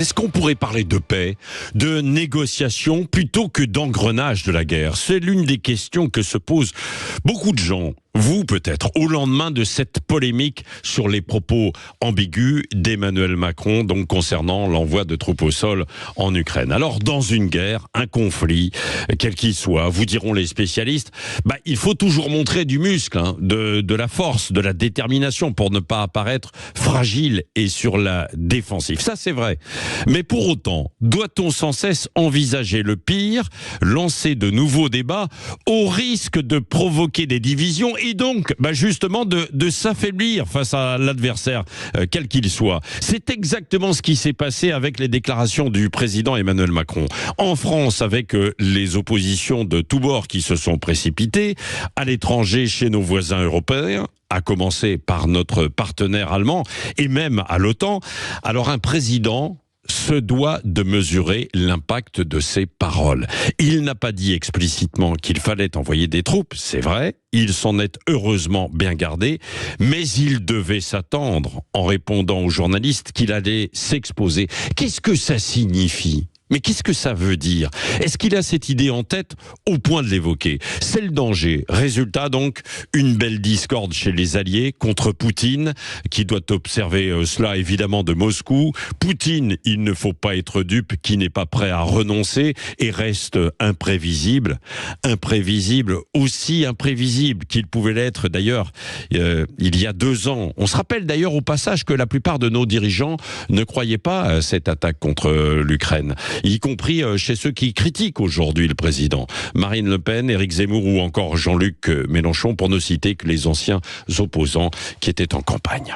Est-ce qu'on pourrait parler de paix, de négociation, plutôt que d'engrenage de la guerre? C'est l'une des questions que se posent beaucoup de gens. Vous, peut-être, au lendemain de cette polémique sur les propos ambigus d'Emmanuel Macron, donc concernant l'envoi de troupes au sol en Ukraine. Alors, dans une guerre, un conflit, quel qu'il soit, vous diront les spécialistes, il faut toujours montrer du muscle, de la force, de la détermination pour ne pas apparaître fragile et sur la défensive. Ça, c'est vrai. Mais pour autant, doit-on sans cesse envisager le pire, lancer de nouveaux débats au risque de provoquer des divisions et donc justement de s'affaiblir face à l'adversaire, quel qu'il soit. C'est exactement ce qui s'est passé avec les déclarations du président Emmanuel Macron. En France, avec les oppositions de tous bords qui se sont précipitées, à l'étranger, chez nos voisins européens, à commencer par notre partenaire allemand et même à l'OTAN. Alors un président se doit de mesurer l'impact de ses paroles. Il n'a pas dit explicitement qu'il fallait envoyer des troupes, c'est vrai, il s'en est heureusement bien gardé, mais il devait s'attendre, en répondant aux journalistes, qu'il allait s'exposer. Qu'est-ce que ça signifie ? Mais qu'est-ce que ça veut dire? Est-ce qu'il a cette idée en tête au point de l'évoquer? C'est le danger. Résultat donc, une belle discorde chez les alliés contre Poutine, qui doit observer cela évidemment de Moscou. Poutine, il ne faut pas être dupe, qui n'est pas prêt à renoncer et reste imprévisible. Imprévisible, aussi imprévisible qu'il pouvait l'être d'ailleurs il y a 2 ans. On se rappelle d'ailleurs au passage que la plupart de nos dirigeants ne croyaient pas à cette attaque contre l'Ukraine, y compris chez ceux qui critiquent aujourd'hui le président. Marine Le Pen, Éric Zemmour ou encore Jean-Luc Mélenchon, pour ne citer que les anciens opposants qui étaient en campagne.